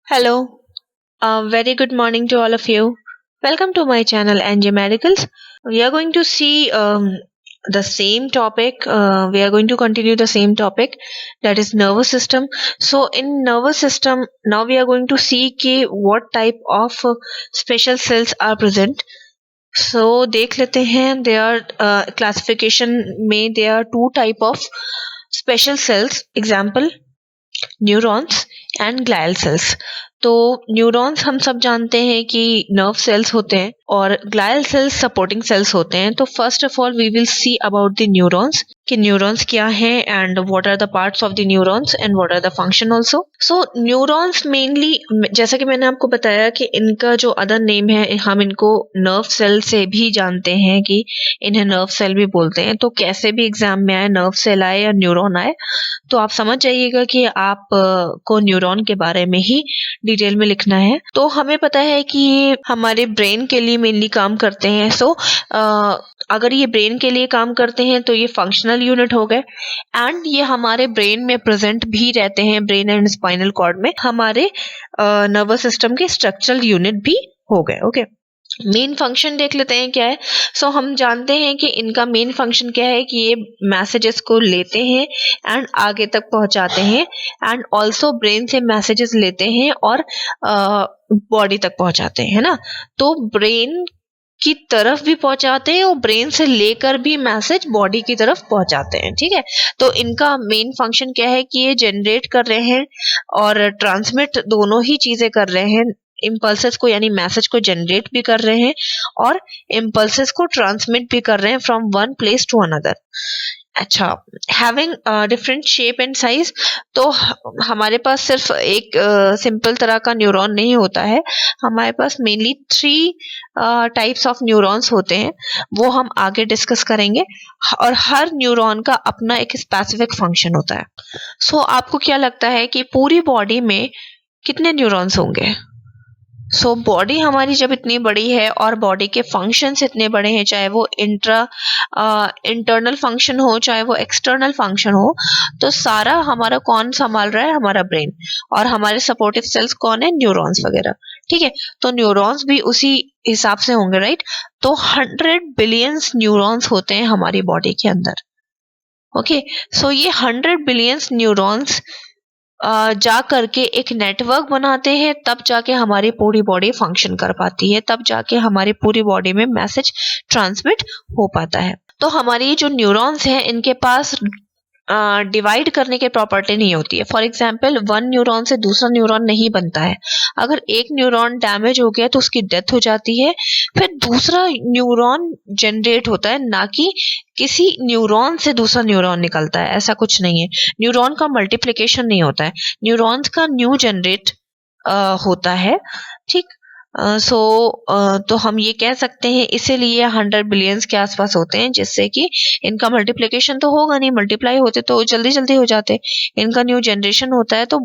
Hello, very good morning to all of you. Welcome to my channel NJ Medicals. We are going to see the same topic. We are going to continue the same topic, that is nervous system. So in nervous system, now we are going to see कि what type of special cells are present. So देख लेते हैं. There are classification में there are two type of special cells. Example, neurons and glial cells. तो neurons हम सब जानते हैं कि नर्व सेल्स होते हैं और ग्लायल सेल्स सपोर्टिंग सेल्स होते हैं. तो first of all we will see about the neurons कि न्यूरॉन्स क्या है and what are the parts of the neurons and what are the function also. So neurons mainly, जैसा कि मैंने आपको बताया कि इनका जो अदर नेम है, हम इनको नर्व सेल से भी जानते हैं कि इन्हें नर्व सेल भी बोलते हैं. तो कैसे भी एग्जाम में आए, नर्व सेल आए या न्यूरॉन आए, तो आप समझ जाइएगा कि आप को न्यूरॉन के बारे में ही डिटेल में लिखना है. तो हमें पता है कि ये हमारे ब्रेन के लिए मेनली काम करते हैं. सो अगर ये ब्रेन के लिए काम करते हैं तो ये फंक्शनल यूनिट हो गए एंड ये हमारे ब्रेन में प्रेजेंट भी रहते हैं. ब्रेन एंड स्पाइनल कॉर्ड में हमारे नर्वस सिस्टम के स्ट्रक्चरल यूनिट भी हो गए. ओके, मेन फंक्शन देख लेते हैं क्या है. सो हम जानते हैं कि इनका मेन फंक्शन क्या है कि ये मैसेजेस को लेते हैं एंड आगे तक पहुंचाते हैं एंड ऑल्सो ब्रेन से मैसेजेस लेते हैं और बॉडी तक पहुंचाते हैं, है ना. तो ब्रेन की तरफ भी पहुंचाते हैं और ब्रेन से लेकर भी मैसेज बॉडी की तरफ पहुंचाते हैं. ठीक है, तो इनका मेन फंक्शन क्या है कि ये जनरेट कर रहे हैं और ट्रांसमिट, दोनों ही चीजें कर रहे हैं. इम्पल्सेस को यानी मैसेज को जनरेट भी कर रहे हैं और इम्पल्सेस को ट्रांसमिट भी कर रहे हैं from one place to another. अच्छा, having different shape and size. तो हमारे पास सिर्फ एक सिंपल तरह का न्यूरॉन नहीं होता है. हमारे पास मेनली 3 टाइप्स ऑफ न्यूरॉन्स होते हैं, वो हम आगे डिस्कस करेंगे. और हर न्यूरॉन का अपना एक स्पेसिफिक फंक्शन होता है. सो आपको क्या लगता है कि पूरी बॉडी में कितने न्यूरॉन्स होंगे? सो बॉडी हमारी जब इतनी बड़ी है और बॉडी के फंक्शंस इतने बड़े हैं, चाहे वो इंटरनल फंक्शन हो चाहे वो एक्सटर्नल फंक्शन हो, तो सारा हमारा कौन संभाल रहा है? हमारा ब्रेन. और हमारे सपोर्टिव सेल्स कौन है? न्यूरॉन्स वगैरह. ठीक है, तो न्यूरॉन्स भी उसी हिसाब से होंगे, राइट. तो 100 बिलियंस न्यूरॉन्स होते हैं हमारी बॉडी के अंदर. ओके, सो ये 100 बिलियंस न्यूरॉन्स जा करके एक नेटवर्क बनाते हैं, तब जाके हमारी पूरी बॉडी फंक्शन कर पाती है, तब जाके हमारी पूरी बॉडी में मैसेज ट्रांसमिट हो पाता है. तो हमारी जो न्यूरॉन्स हैं इनके पास डिवाइड करने की प्रॉपर्टी नहीं होती है. फॉर एग्जाम्पल, वन न्यूरॉन से दूसरा न्यूरॉन नहीं बनता है. अगर एक न्यूरॉन डैमेज हो गया तो उसकी डेथ हो जाती है, फिर दूसरा न्यूरॉन जनरेट होता है, ना कि किसी न्यूरॉन से दूसरा न्यूरॉन निकलता है. ऐसा कुछ नहीं है. न्यूरॉन का मल्टीप्लिकेशन नहीं होता है, न्यूरॉन्स का न्यू जनरेट होता है. ठीक. तो हम ये कह सकते हैं, इसीलिए 100 बिलियंस के आसपास होते हैं, जिससे कि इनका मल्टीप्लिकेशन तो होगा नहीं, मल्टीप्लाई होते तो जल्दी जल्दी हो जाते. इनका न्यू जनरेशन होता है. तो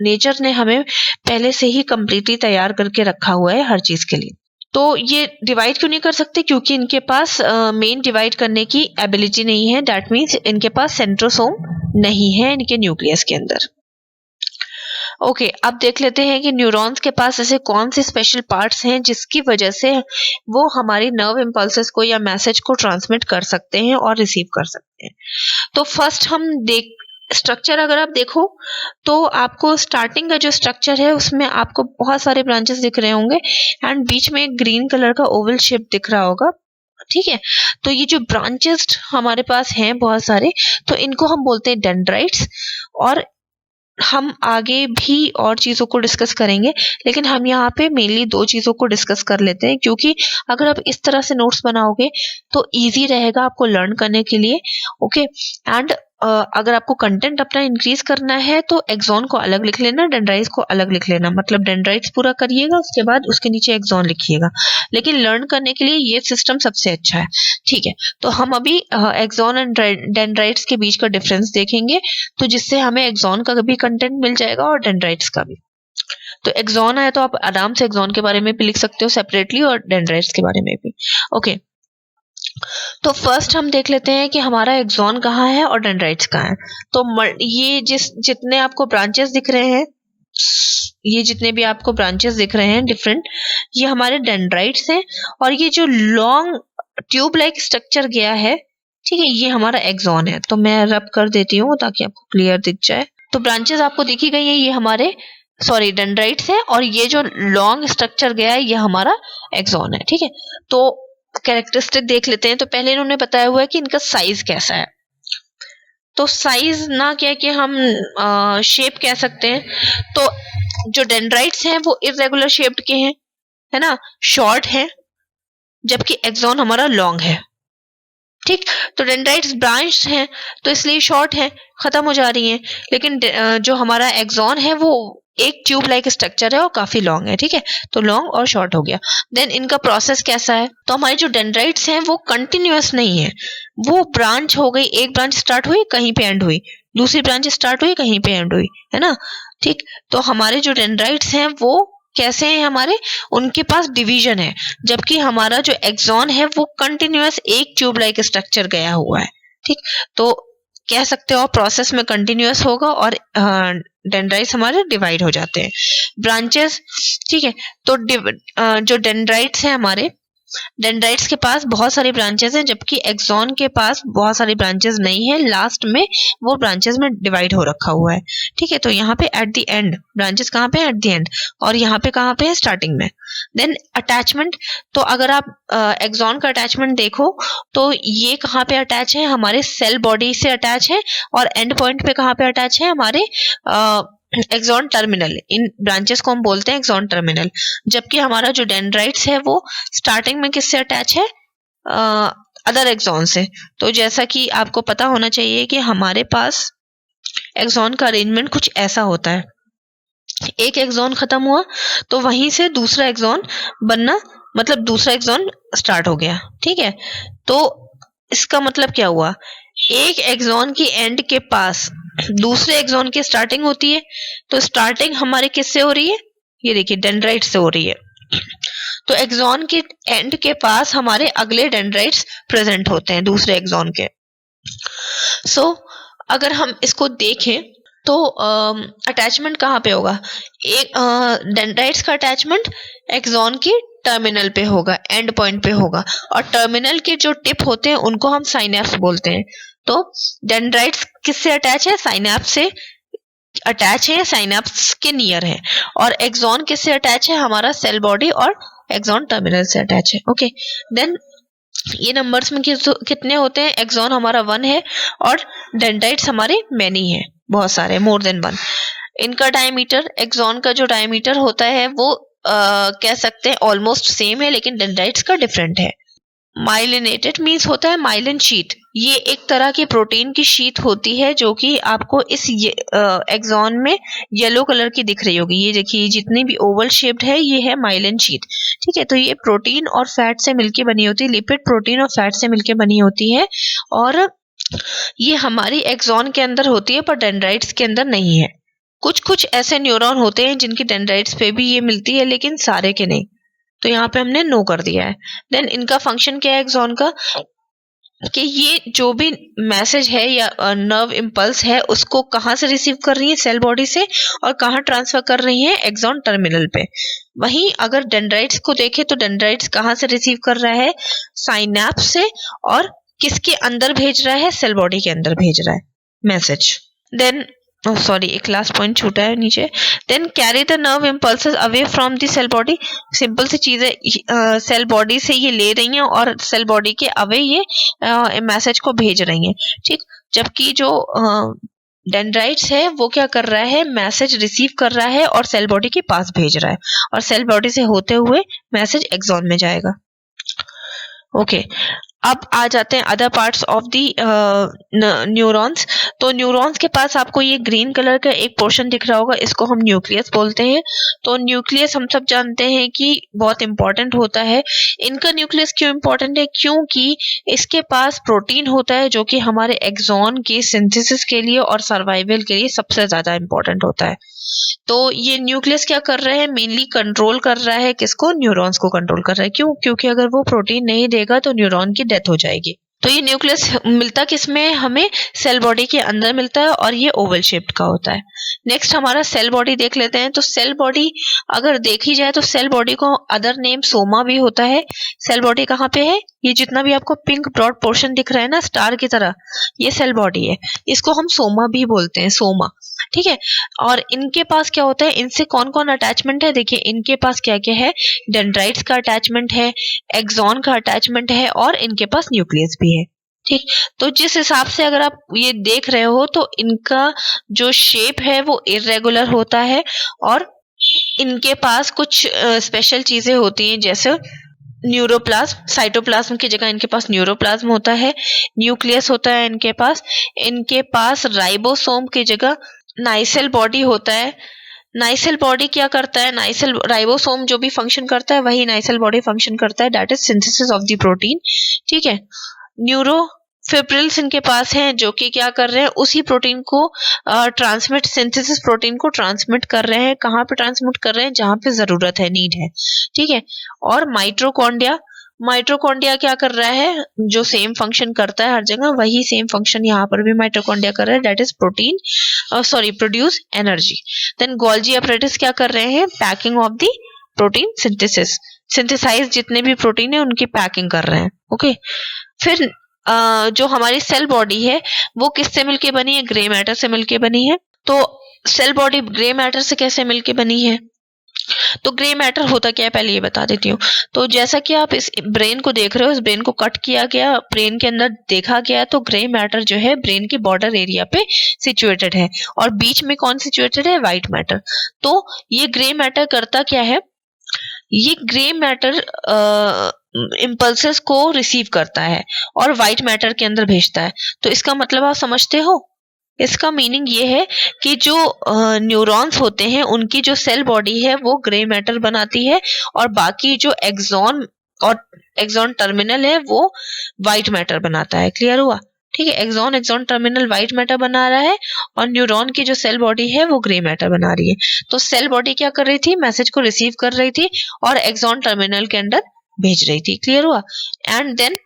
नेचर ने हमें पहले से ही कंप्लीटली तैयार करके रखा हुआ है हर चीज के लिए. तो ये डिवाइड क्यों नहीं कर सकते? क्योंकि इनके पास मेन डिवाइड करने की एबिलिटी नहीं है. दैट मीन्स इनके पास सेंट्रोसोम नहीं है इनके न्यूक्लियस के अंदर. ओके, अब देख लेते हैं कि न्यूरॉन्स के पास ऐसे कौन से स्पेशल पार्ट्स हैं जिसकी वजह से वो हमारी नर्व इम्पल्सेस को या मैसेज को ट्रांसमिट कर सकते हैं और रिसीव कर सकते हैं. तो फर्स्ट हम स्ट्रक्चर अगर आप देखो तो आपको स्टार्टिंग का जो स्ट्रक्चर है उसमें आपको बहुत सारे ब्रांचेस दिख रहे होंगे एंड बीच में एक ग्रीन कलर का ओवल शेप दिख रहा होगा. ठीक है, तो ये जो ब्रांचेस हमारे पास हैं बहुत सारे, तो इनको हम बोलते हैं डेंड्राइट्स. और हम आगे भी और चीजों को डिस्कस करेंगे, लेकिन हम यहाँ पे मेनली 2 चीजों को डिस्कस कर लेते हैं, क्योंकि अगर आप इस तरह से नोट्स बनाओगे तो इजी रहेगा आपको लर्न करने के लिए. ओके, एंड अगर आपको कंटेंट अपना इंक्रीज करना है तो एक्सॉन को अलग लिख लेना, डेंड्राइट्स को अलग लिख लेना. मतलब डेंड्राइट्स पूरा करिएगा, उसके बाद उसके नीचे एक्सॉन लिखिएगा. लेकिन लर्न करने के लिए ये सिस्टम सबसे अच्छा है. ठीक है, तो हम अभी एक्सॉन एंड डेंड्राइट्स के बीच का डिफरेंस देखेंगे, तो जिससे हमें एक्सॉन का भी कंटेंट मिल जाएगा और डेंड्राइट्स का भी. तो एक्सॉन है तो आप आराम से एक्सॉन के बारे में भी लिख सकते हो सेपरेटली और डेंड्राइट्स के बारे में भी. ओके, तो फर्स्ट हम देख लेते हैं कि हमारा एक्सॉन कहाँ है और डेंड्राइट्स कहाँ है. तो ये जितने आपको ब्रांचेस दिख रहे हैं ये जितने भी आपको ब्रांचेस दिख रहे हैं डिफरेंट, ये हमारे डेंड्राइट्स हैं। और ये जो लॉन्ग ट्यूब लाइक स्ट्रक्चर गया है, ठीक है, ये हमारा एक्सॉन है। तो मैं रब कर देती हूँ ताकि आपको क्लियर दिख जाए। तो ब्रांचेस आपको दिखी गई है, ये हमारे डेंड्राइट्स है, और ये जो लॉन्ग स्ट्रक्चर गया है ये हमारा एक्सॉन है। ठीक है, तो कैरेक्टरिस्टिक देख लेते हैं। तो पहले इन्होंने बताया हुआ है कि इनका साइज कैसा है। तो साइज ना क्या कि हम शेप कह सकते हैं। तो जो डेंड्राइट्स हैं वो इरेगुलर शेप्ड के हैं, है ना, शॉर्ट है, जबकि एक्सॉन हमारा लॉन्ग है। ठीक, तो डेंड्राइट्स ब्रांच हैं तो इसलिए शॉर्ट है, खत्म हो जा रही हैं। लेकिन जो हमारा एक्सॉन है वो एक ट्यूब लाइक स्ट्रक्चर है और काफी लॉन्ग है। ठीक है, तो लॉन्ग और शॉर्ट हो गया। देन इनका प्रोसेस कैसा है? तो हमारे जो डेंड्राइट्स हैं वो कंटिन्यूअस नहीं है, वो ब्रांच हो गई, एक ब्रांच स्टार्ट हुई कहीं पे एंड हुई, दूसरी ब्रांच स्टार्ट हुई कहीं पे एंड हुई, है ना। ठीक, तो हमारे जो डेंड्राइट्स हैं वो कैसे हैं? हमारे उनके पास डिवीजन है, जबकि हमारा जो एक्सॉन है वो कंटिन्यूअस एक ट्यूब लाइक स्ट्रक्चर गया हुआ है। ठीक, तो कह सकते हो प्रोसेस में कंटिन्यूअस होगा और डेंड्राइट्स हमारे डिवाइड हो जाते हैं ब्रांचेस। ठीक है, तो जो डेंड्राइट्स हैं हमारे, डेंड्राइट्स के पास बहुत सारी ब्रांचेस हैं, जबकि एक्सॉन के पास बहुत सारी ब्रांचेस नहीं है, लास्ट में वो ब्रांचेस में डिवाइड हो रखा हुआ है। ठीक है, तो यहाँ पे एट द एंड ब्रांचेस कहाँ पे है? At the end. और यहाँ पे कहाँ पे है? स्टार्टिंग में। देन अटैचमेंट, तो अगर आप एक्सॉन का अटैचमेंट देखो तो ये कहाँ पे अटैच है? हमारे सेल बॉडी से अटैच है। और एंड पॉइंट पे कहाँ पे अटैच है? हमारे एक्सॉन टर्मिनल। इन ब्रांचेस को हम बोलते हैं एक्सॉन टर्मिनल। जबकि हमारा जो डेंड्राइट्स है वो स्टार्टिंग में किससे अटैच है? अदर एक्सॉन से। तो जैसा कि आपको पता होना चाहिए कि हमारे पास एक्सॉन का अरेंजमेंट कुछ ऐसा होता है, एक एक्सॉन खत्म हुआ तो वहीं से दूसरा एक्सॉन बनना, मतलब दूसरा एक्सॉन स्टार्ट हो गया। ठीक है, तो इसका मतलब क्या हुआ? एक एक्सॉन की एंड के पास दूसरे एक्सॉन की स्टार्टिंग होती है। तो स्टार्टिंग हमारे किससे हो रही है? ये देखिए डेंड्राइट से हो रही है। तो एक्सॉन के एंड के पास हमारे अगले डेंड्राइट्स प्रेजेंट होते हैं दूसरे एक्सॉन के। अगर हम इसको देखें तो अटैचमेंट कहाँ पे होगा? एक डेंड्राइट्स का अटैचमेंट एक्सॉन की टर्मिनल पे होगा, एंड पॉइंट पे होगा। और टर्मिनल के जो टिप होते हैं उनको हम साइनैप्स बोलते हैं। तो डेंड्राइट्स किससे अटैच है? साइनैप्स से अटैच है, साइनैप्स के नियर है। और एक्सॉन किससे अटैच है? हमारा सेल बॉडी और एक्सॉन टर्मिनल से अटैच है। ओके, देन ये नंबर्स में कितने होते हैं? एक्सॉन हमारा 1 है और डेंड्राइट्स हमारे मैनी है, बहुत सारे, मोर देन 1। इनका डायमीटर, एक्सॉन का जो डायमीटर होता है वो कह सकते हैं ऑलमोस्ट सेम है, लेकिन डेंड्राइट्स का डिफरेंट है। माइलिनेटेड मीन्स होता है माइलिन शीट। ये एक तरह की प्रोटीन की शीट होती है जो कि आपको इस एक्सॉन में येलो कलर की दिख रही होगी। ये देखिए जितनी भी ओवल शेप्ड है ये है माइलिन शीट। ठीक है, तो ये प्रोटीन और फैट से मिलके बनी होती है, लिपिड प्रोटीन और फैट से मिलके बनी होती है। और ये हमारी एक्सॉन के अंदर होती है पर डेंड्राइट्स के अंदर नहीं है। कुछ कुछ ऐसे न्यूरॉन होते हैं जिनकी डेंड्राइट्स पे भी ये मिलती है, लेकिन सारे के नहीं। तो यहाँ पे हमने नो कर दिया है। देन इनका फंक्शन क्या है एक्सॉन का? कि ये जो भी मैसेज है या नर्व इम्पल्स है उसको कहाँ से रिसीव कर रही है? सेल बॉडी से। और कहाँ ट्रांसफर कर रही है? एक्सॉन टर्मिनल पे। वहीं अगर डेंड्राइट्स को देखें तो डेंड्राइट्स कहाँ से रिसीव कर रहा है? साइनैप्स से। और किसके अंदर भेज रहा है? सेल बॉडी के अंदर भेज रहा है मैसेज। देन एक लास्ट पॉइंट छूटा है नीचे। Then carry the nerve impulses away from the cell body. Simple सी चीजें, सेल बॉडी से ये ले रही हैं और सेल बॉडी के अवे ये मैसेज को भेज रही हैं। ठीक, जबकि जो डेंड्राइट्स है वो क्या कर रहा है? मैसेज रिसीव कर रहा है और सेल बॉडी के पास भेज रहा है, और सेल बॉडी से होते हुए मैसेज एक्सॉन में जाएगा। ओके, अब आ जाते हैं other parts of the neurons. तो न्यूरॉन्स के पास आपको ये ग्रीन कलर का एक पोर्शन दिख रहा होगा, इसको हम न्यूक्लियस बोलते हैं। तो न्यूक्लियस हम सब जानते हैं कि बहुत इंपॉर्टेंट होता है। इनका न्यूक्लियस क्यों इंपॉर्टेंट है? क्योंकि इसके पास प्रोटीन होता है जो कि हमारे एक्सॉन के सिंथेसिस के लिए और सर्वाइवल के लिए सबसे ज्यादा इंपॉर्टेंट होता है। तो ये न्यूक्लियस क्या कर रहा है? मेनली कंट्रोल कर रहा है किसको? न्यूरॉन्स को कंट्रोल कर रहा है। क्यों? क्योंकि अगर वो प्रोटीन नहीं देगा तो न्यूरॉन की डेथ हो जाएगी। तो ये न्यूक्लियस मिलता किसमें, हमें सेल बॉडी के अंदर मिलता है और ये ओवल शेप्ड का होता है। नेक्स्ट हमारा सेल बॉडी देख लेते हैं। तो सेल बॉडी अगर देखी जाए तो सेल बॉडी को अदर नेम सोमा भी होता है। सेल बॉडी कहाँ पे है, ये जितना भी आपको पिंक ब्रॉड पोर्शन दिख रहा है ना स्टार की तरह, ये सेल बॉडी है, इसको हम सोमा भी बोलते हैं, सोमा, ठीक है। और इनके पास क्या होता है, इनसे कौन कौन अटैचमेंट है, देखिए इनके पास क्या क्या है, डेंड्राइट्स का अटैचमेंट है, एक्सॉन का अटैचमेंट है और इनके पास न्यूक्लियस भी है, ठीक। तो जिस हिसाब से अगर आप ये देख रहे हो तो इनका जो शेप है वो इरेगुलर होता है और इनके पास कुछ स्पेशल चीजें होती हैं, जैसे न्यूरोप्लाज्म, साइटोप्लाज्म की जगह इनके पास न्यूरोप्लाज्म होता है, न्यूक्लियस होता है इनके पास राइबोसोम की जगह नाइसेल बॉडी होता है। नाइसेल बॉडी क्या करता है, नाइसेल राइबोसोम जो भी फंक्शन करता है वही नाइसेल बॉडी फंक्शन करता है, that is synthesis of the protein, ठीक है। न्यूरोफिब्रिल्स इनके पास हैं जो कि क्या कर रहे हैं, उसी प्रोटीन को ट्रांसमिट, सिंथेसिस प्रोटीन को ट्रांसमिट कर रहे हैं, कहाँ पे ट्रांसमिट कर रहे हैं, जहां पे जरूरत है, नीड है, ठीक है। और माइटोकॉन्ड्रिया, माइटोकॉन्ड्रिया क्या कर रहा है, जो सेम फंक्शन करता है हर जगह वही सेम फंक्शन यहाँ पर भी माइटोकॉन्ड्रिया कर रहा है, that is protein produce energy. Then Golgi apparatus क्या कर रहे हैं, packing of the protein synthesis, synthesize जितने भी प्रोटीन है उनकी पैकिंग कर रहे हैं, ओके। फिर जो हमारी सेल बॉडी है वो किससे मिलके बनी है, ग्रे मैटर से मिलके बनी है। तो सेल बॉडी ग्रे मैटर से कैसे मिलके बनी है, तो ग्रे मैटर होता क्या है पहले ये बता देती हूँ। तो जैसा कि आप इस ब्रेन को देख रहे हो, इस ब्रेन को कट किया गया, ब्रेन के अंदर देखा गया, तो ग्रे मैटर जो है ब्रेन के बॉर्डर एरिया पे सिचुएटेड है और बीच में कौन सिचुएटेड है, व्हाइट मैटर। तो ये ग्रे मैटर करता क्या है, ये ग्रे मैटर इम्पल्सेस को रिसीव करता है और व्हाइट मैटर के अंदर भेजता है। तो इसका मतलब आप समझते हो, इसका मीनिंग ये है कि जो न्यूरॉन्स होते हैं उनकी जो सेल बॉडी है वो ग्रे मैटर बनाती है और बाकी जो एक्सॉन और एक्सॉन टर्मिनल है वो व्हाइट मैटर बनाता है। क्लियर हुआ, ठीक है। एक्सॉन टर्मिनल व्हाइट मैटर बना रहा है और न्यूरॉन की जो सेल बॉडी है वो ग्रे मैटर बना रही है। तो सेल बॉडी क्या कर रही थी, मैसेज को रिसीव कर रही थी और एक्सॉन टर्मिनल के अंदर भेज रही थी। क्लियर हुआ। And then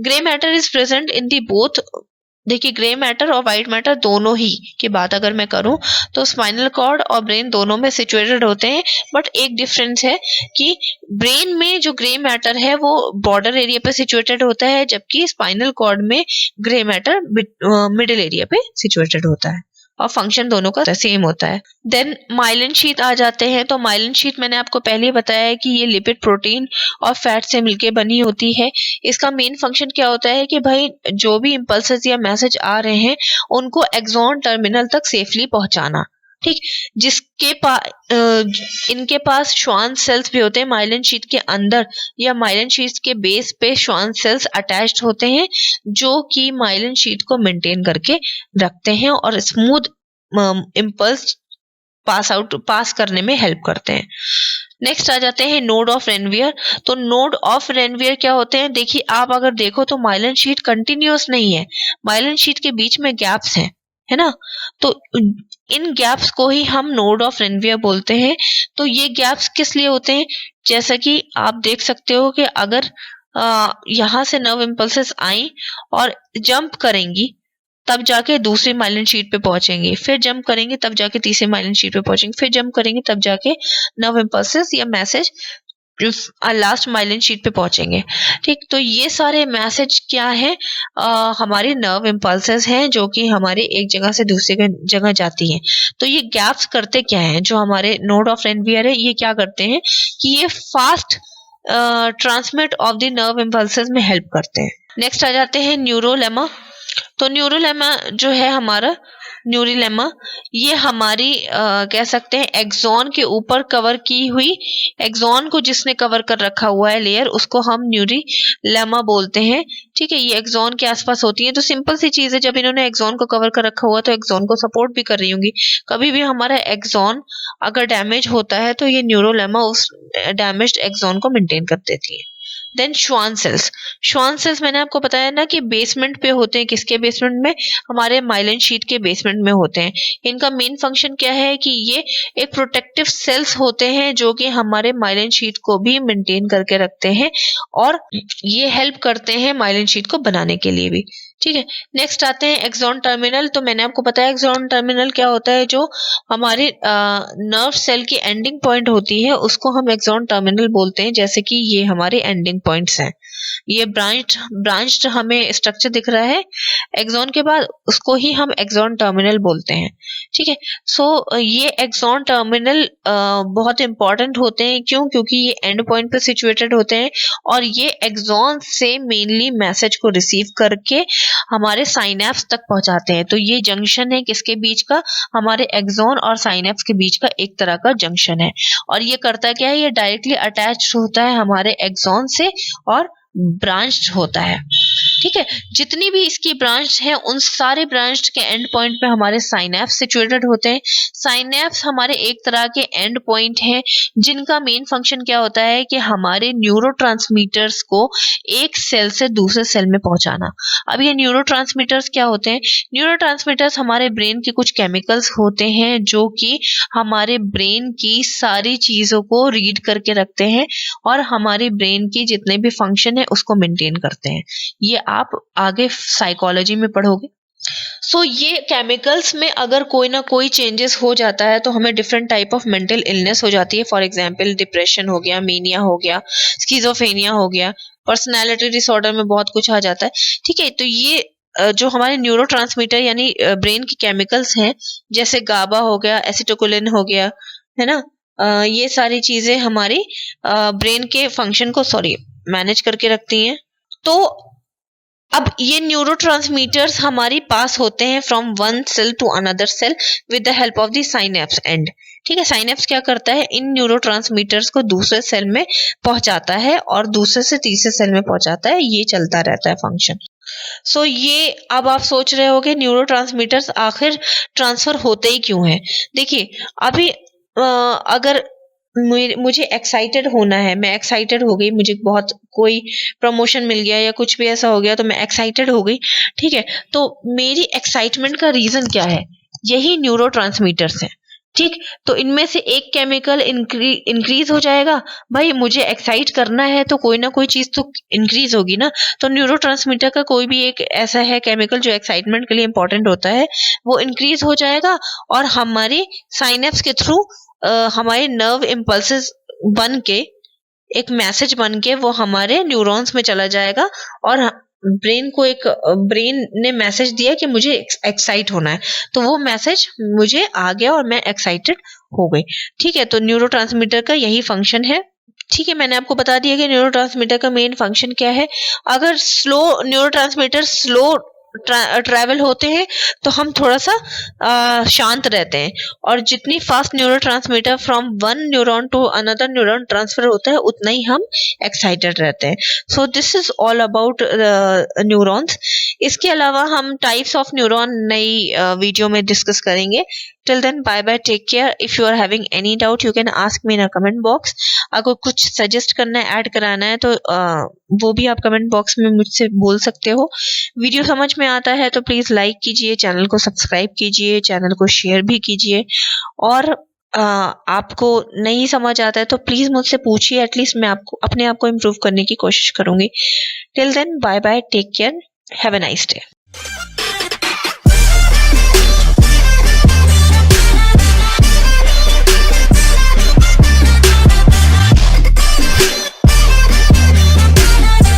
grey matter is present in the both, देखिए ग्रे मैटर और व्हाइट मैटर दोनों ही की बात अगर मैं करूं तो स्पाइनल कॉर्ड और ब्रेन दोनों में सिचुएटेड होते हैं, बट एक डिफरेंस है कि ब्रेन में जो ग्रे मैटर है वो बॉर्डर एरिया पे सिचुएटेड होता है, जबकि स्पाइनल कॉर्ड में ग्रे मैटर मिडिल एरिया पे सिचुएटेड होता है और फंक्शन दोनों का सेम होता है। देन माइलिन शीथ आ जाते हैं। तो माइलिन शीथ मैंने आपको पहले ही बताया है कि ये लिपिड, प्रोटीन और फैट से मिलके बनी होती है। इसका मेन फंक्शन क्या होता है कि भाई जो भी इम्पल्सेस या मैसेज आ रहे हैं उनको एक्सॉन टर्मिनल तक सेफली पहुंचाना, ठीक। जिसके इनके पास श्वान सेल्स भी होते हैं माइलिन शीथ के अंदर, या माइलिन शीथ के बेस पे श्वान सेल्स अटैच्ड होते हैं जो कि माइलिन शीथ को मेंटेन करके रखते हैं और स्मूथ इम्पल्स पास करने में हेल्प करते हैं। नेक्स्ट आ जाते हैं नोड ऑफ रेनवियर। तो नोड ऑफ रेनवियर क्या होते हैं, देखिए आप अगर देखो तो माइलिन शीथ कंटिन्यूअस नहीं है, माइलिन शीथ के बीच में गैप्स हैं, है ना। तो इन गैप्स को ही हम नोड ऑफ रेनवियर बोलते हैं। तो ये गैप्स किस लिए होते हैं, जैसा कि आप देख सकते हो कि अगर यहाँ से नर्व इम्पल्सेस आई और जंप करेंगी तब जाके दूसरी माइलिन शीट पे पहुंचेंगे, फिर जंप करेंगे तब जाके तीसरी माइलिन शीट पे पहुंचेंगे, फिर जंप करेंगे तब जाके नर्व इम्पल्सेस या मैसेज लास्ट माइलिन शीट पे पहुंचेंगे, ठीक। तो ये सारे मैसेज क्या है, हमारे नर्व इम्पल्सेस हैं जो कि हमारे एक जगह से दूसरी जगह जाती हैं। तो ये गैप्स करते क्या हैं, जो हमारे नोड ऑफ रेनवियर है ये क्या करते हैं कि ये fast transmit of the nerve impulses में हेल्प करते हैं। नेक्स्ट आ जाते हैं न्यूरोलेमा। तो न्यूरोलेमा जो है हमारा, न्यूरोलेमा ये हमारी कह सकते हैं एक्सॉन के ऊपर कवर की हुई, एक्सॉन को जिसने कवर कर रखा हुआ है लेयर उसको हम न्यूरोलेमा बोलते हैं, ठीक है। ये एक्सॉन के आसपास होती है। तो सिंपल सी चीज है, जब इन्होंने एक्सॉन को कवर कर रखा हुआ तो एक्सॉन को सपोर्ट भी कर रही होंगी। कभी भी हमारा एक्सॉन अगर डैमेज होता है तो ये न्यूरोलेमा उस डैमेज्ड एक्सॉन को मेंटेन कर देती है। देन श्वान सेल्स मैंने आपको बताया ना कि बेसमेंट पे होते हैं। किसके बेसमेंट में? हमारे माइलिन शीट के बेसमेंट में होते हैं। इनका मेन फंक्शन क्या है कि ये एक प्रोटेक्टिव सेल्स होते हैं जो कि हमारे माइलिन शीट को भी मेंटेन करके रखते हैं और ये हेल्प करते हैं माइलिन शीट को बनाने के लिए भी। ठीक है, नेक्स्ट आते हैं एक्सॉन टर्मिनल। तो मैंने आपको बताया एक्सॉन टर्मिनल क्या होता है, जो हमारे नर्व सेल की एंडिंग पॉइंट होती है उसको हम एक्सॉन टर्मिनल बोलते हैं। जैसे कि ये हमारे एंडिंग पॉइंट्स हैं। ये ब्रांच्ड हमें स्ट्रक्चर दिख रहा है एक्सॉन के बाद, उसको ही हम एक्सॉन टर्मिनल बोलते हैं। ठीक है, सो ये एक्सॉन टर्मिनल बहुत इंपॉर्टेंट होते हैं। क्यों? क्योंकि ये एंड पॉइंट पे सिचुएटेड होते हैं और ये एक्सॉन से मेनली मैसेज को रिसीव करके हमारे साइनेप्स तक पहुंचाते हैं। तो ये जंक्शन है किसके बीच का? हमारे एक्सॉन और साइनेप्स के बीच का एक तरह का जंक्शन है। और ये करता क्या है? ये डायरेक्टली अटैच होता है हमारे एक्सॉन से और ब्रांच्ड होता है। ठीक है, जितनी भी इसकी ब्रांच है उन सारे ब्रांच के एंड पॉइंट पे हमारे साइनेप्स सिचुएटेड होते हैं। साइनेप्स हमारे एक तरह के एंड पॉइंट हैं जिनका मेन फंक्शन क्या होता है कि हमारे न्यूरोट्रांसमीटर्स को एक सेल से दूसरे सेल में पहुंचाना। अब ये न्यूरोट्रांसमीटर्स क्या होते हैं? न्यूरोट्रांसमीटर्स हमारे ब्रेन के कुछ केमिकल्स होते हैं जो कि हमारे ब्रेन की सारी चीजों को रीड करके रखते हैं और हमारे ब्रेन की जितने भी फंक्शन है उसको मेंटेन करते हैं। ये आप आगे साइकोलॉजी में पढ़ोगे। सो ये केमिकल्स में अगर कोई ना कोई चेंजेस हो जाता है तो हमें different type of mental illness हो जाती है। फॉर एग्जांपल डिप्रेशन हो गया, मेनिया हो गया, स्किज़ोफ्रेनिया हो गया, पर्सनालिटी डिसऑर्डर में बहुत कुछ आ जाता है। ठीक है, तो ये जो हमारे न्यूरोट्रांसमीटर यानी ब्रेन की केमिकल्स हैं, जैसे गाबा हो गया, एसिटाइलकोलिन हो गया, है ना, ये सारी चीजें हमारी ब्रेन के फंक्शन को मैनेज करके रखती हैं। तो अब ये न्यूरोट्रांसमीटर्स हमारी पास होते हैं from one cell to another cell with the help of the synapse and. ठीक है, साइनेप्स क्या करता है? इन न्यूरोट्रांसमीटर्स को दूसरे सेल में पहुंचाता है और दूसरे से तीसरे सेल में पहुंचाता है। ये चलता रहता है फंक्शन। सो ये अब आप सोच रहे होगे न्यूरोट्रांसमीटर्स आखिर ट्रांसफर होते ही क्यों हैं? देखिए, अभी अगर मुझे एक्साइटेड होना है, मैं एक्साइटेड हो गई, मुझे बहुत कोई प्रमोशन मिल गया या कुछ भी ऐसा हो गया तो मैं एक्साइटेड हो गई। ठीक है, तो मेरी एक्साइटमेंट का रीजन क्या है? यही न्यूरोट्रांसमीटर्स हैं। ठीक, तो इनमें से एक केमिकल इंक्रीज हो जाएगा। भाई मुझे एक्साइट करना है तो कोई ना कोई चीज तो इंक्रीज होगी ना। तो न्यूरोट्रांसमीटर का कोई भी एक ऐसा है केमिकल जो एक्साइटमेंट के लिए इंपॉर्टेंट होता है, वो इंक्रीज हो जाएगा और हमारी साइनेप्स के थ्रू हमारे नर्व इम्पल्सेस बन के एक मैसेज बन के वो हमारे न्यूरॉन्स में चला जाएगा और ब्रेन को एक ब्रेन ने मैसेज दिया कि मुझे एक्साइट होना है, तो वो मैसेज मुझे आ गया और मैं एक्साइटेड हो गई। ठीक है, तो न्यूरोट्रांसमीटर का यही फंक्शन है। ठीक है, मैंने आपको बता दिया कि न्यूरोट्रांसमीटर का मेन फंक्शन क्या है। अगर न्यूरोट्रांसमीटर स्लो ट्रैवल होते हैं तो हम थोड़ा सा शांत रहते हैं और जितनी fast neurotransmitter from one neuron to another neuron transfer होता है उतना ही हम एक्साइटेड रहते हैं। So this is all about neurons. इसके अलावा हम टाइप्स ऑफ न्यूरॉन नई वीडियो में डिस्कस करेंगे। Till then bye bye, take care. If you are having any doubt you can ask me in a comment box. अगर कुछ suggest करना है, ऐड कराना है तो वो भी आप कमेंट बॉक्स में मुझसे बोल सकते हो। वीडियो समझ में आता है तो प्लीज लाइक कीजिए, चैनल को सब्सक्राइब कीजिए, चैनल को शेयर भी कीजिए और आपको नहीं समझ आता है तो प्लीज मुझसे पूछिए, एटलीस्ट मैं आपको अपने आप को इम्प्रूव करने की कोशिश करूंगी। Till then bye bye, take care, have a nice day.